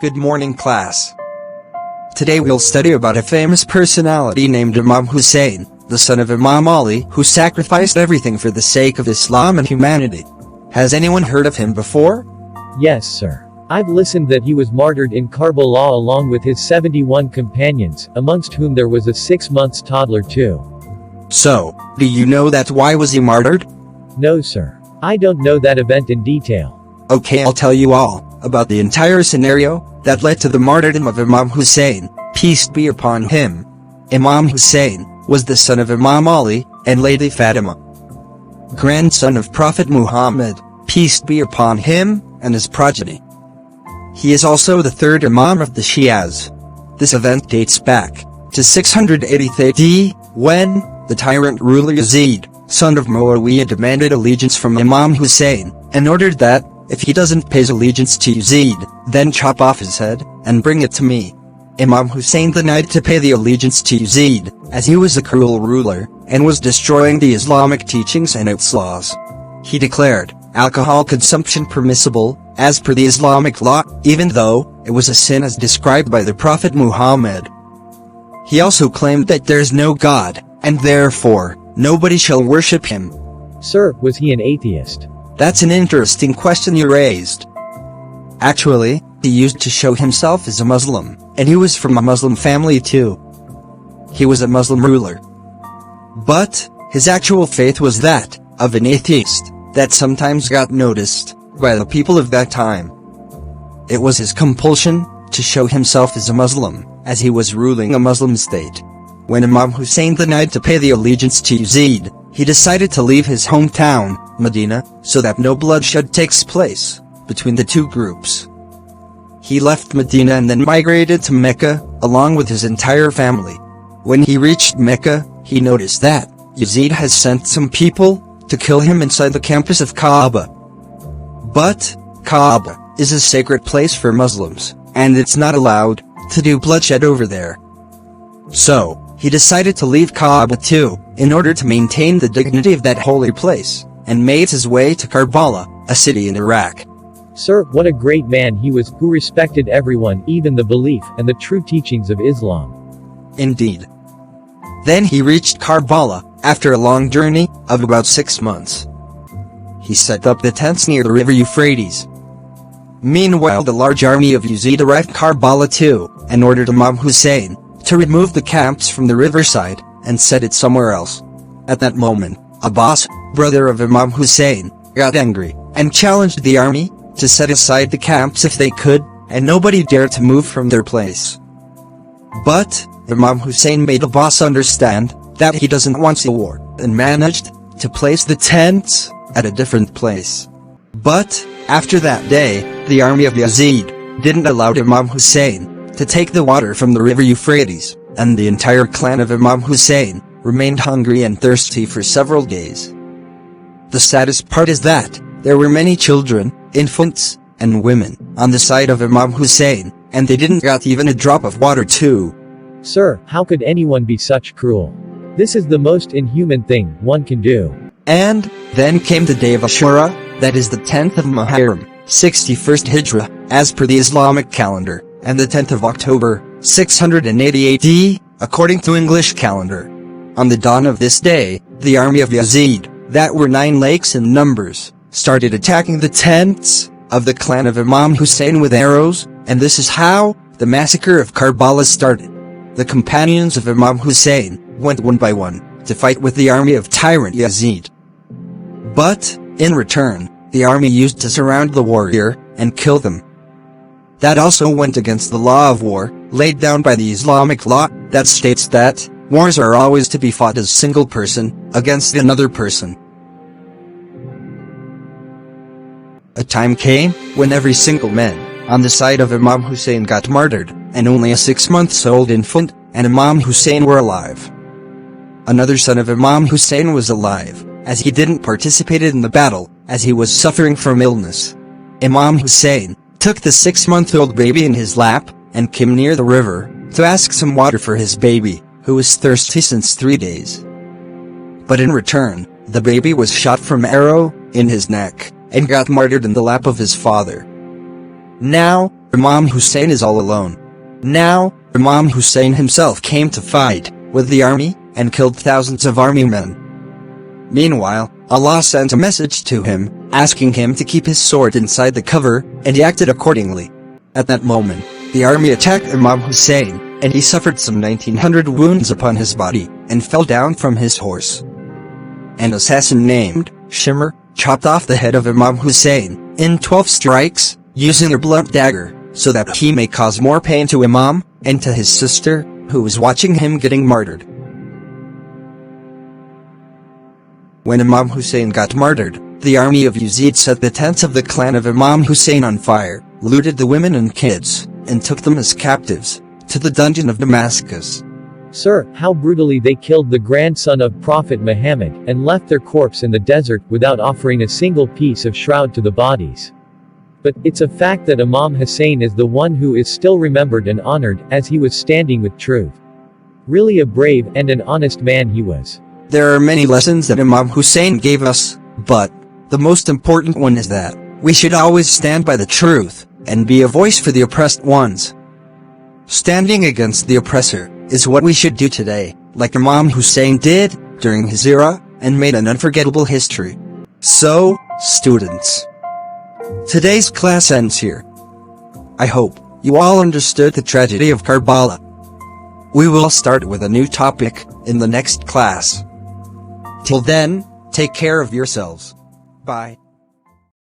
Good morning, class. Today we'll study about a famous personality named Imam Hussain, the son of Imam Ali, who sacrificed everything for the sake of Islam and humanity. Has anyone heard of him before? Yes, sir. I've listened that he was martyred in Karbala along with his 71 companions, amongst whom there was a 6-month toddler too. So, do you know that why was he martyred? No, sir. I don't know that event in detail. Okay, I'll tell you all about the entire scenario that led to the martyrdom of Imam Hussain, peace be upon him. Imam Hussain was the son of Imam Ali and Lady Fatima, grandson of Prophet Muhammad, peace be upon him, and his progeny. He is also the third Imam of the Shias. This event dates back to 680 AD, when the tyrant ruler Yazeed, son of Moawiyah, demanded allegiance from Imam Hussain, and ordered that, if he doesn't pay allegiance to Yazeed, then chop off his head, and bring it to me. Imam Hussain denied to pay the allegiance to Yazeed, as he was a cruel ruler, and was destroying the Islamic teachings and its laws. He declared alcohol consumption permissible, as per the Islamic law, even though it was a sin as described by the Prophet Muhammad. He also claimed that there is no God, and therefore, nobody shall worship him. Sir, was he an atheist? That's an interesting question you raised. Actually, he used to show himself as a Muslim, and he was from a Muslim family too. He was a Muslim ruler. But, his actual faith was that of an atheist, that sometimes got noticed by the people of that time. It was his compulsion to show himself as a Muslim, as he was ruling a Muslim state. When Imam Hussain denied to pay the allegiance to Yazeed, he decided to leave his hometown, Medina, so that no bloodshed takes place between the two groups. He left Medina and then migrated to Mecca, along with his entire family. When he reached Mecca, he noticed that Yazeed has sent some people to kill him inside the campus of Kaaba. But Kaaba is a sacred place for Muslims, and it's not allowed to do bloodshed over there. So, he decided to leave Kaaba too, in order to maintain the dignity of that holy place, and made his way to Karbala, a city in Iraq. Sir, what a great man he was, who respected everyone, even the belief and the true teachings of Islam. Indeed. Then he reached Karbala, after a long journey of about 6 months. He set up the tents near the river Euphrates. Meanwhile, the large army of Yazeed arrived Karbala too, and ordered Imam Hussain to remove the camps from the riverside and set it somewhere else. At that moment, Abbas, brother of Imam Hussain, got angry and challenged the army to set aside the camps if they could, and nobody dared to move from their place. But Imam Hussain made Abbas understand that he doesn't want a war, and managed to place the tents at a different place. But after that day, the army of Yazeed didn't allow Imam Hussain to take the water from the river Euphrates, and the entire clan of Imam Hussain remained hungry and thirsty for several days. The saddest part is that there were many children, infants, and women on the side of Imam Hussain, and they didn't get even a drop of water too. Sir, how could anyone be such cruel? This is the most inhuman thing one can do. And then came the day of Ashura, that is the 10th of Muharram, 61st Hijrah, as per the Islamic calendar, and the 10th of October, 680 AD, according to English calendar. On the dawn of this day, the army of Yazeed, that were 9 lakes in numbers, started attacking the tents of the clan of Imam Hussain with arrows, and this is how the massacre of Karbala started. The companions of Imam Hussain went one by one to fight with the army of tyrant Yazeed. But, in return, the army used to surround the warrior and kill them. That also went against the law of war, laid down by the Islamic law, that states that wars are always to be fought as single person against another person. A time came when every single man on the side of Imam Hussain got martyred, and only a 6-month-old infant and Imam Hussain were alive. Another son of Imam Hussain was alive, as he didn't participate in the battle, as he was suffering from illness. Imam Hussain took the 6-month-old baby in his lap, and came near the river, to ask some water for his baby, who was thirsty since 3 days. But in return, the baby was shot from arrow in his neck, and got martyred in the lap of his father. Now, Imam Hussain is all alone. Now, Imam Hussain himself came to fight with the army and killed thousands of army men. Meanwhile, Allah sent a message to him, asking him to keep his sword inside the cover, and he acted accordingly. At that moment, the army attacked Imam Hussain, and he suffered some 1900 wounds upon his body, and fell down from his horse. An assassin named Shimmer chopped off the head of Imam Hussain in 12 strikes, using a blunt dagger, so that he may cause more pain to Imam, and to his sister, who was watching him getting martyred. When Imam Hussain got martyred, the army of Yazeed set the tents of the clan of Imam Hussain on fire, looted the women and kids, and took them as captives to the dungeon of Damascus. Sir, how brutally they killed the grandson of Prophet Muhammad, and left their corpse in the desert without offering a single piece of shroud to the bodies. But it's a fact that Imam Hussain is the one who is still remembered and honored, as he was standing with truth. Really a brave and an honest man he was. There are many lessons that Imam Hussain gave us, but the most important one is that we should always stand by the truth and be a voice for the oppressed ones. Standing against the oppressor is what we should do today, like Imam Hussain did during his era and made an unforgettable history. So, students, today's class ends here. I hope you all understood the tragedy of Karbala. We will start with a new topic in the next class. Till then, take care of yourselves. Bye.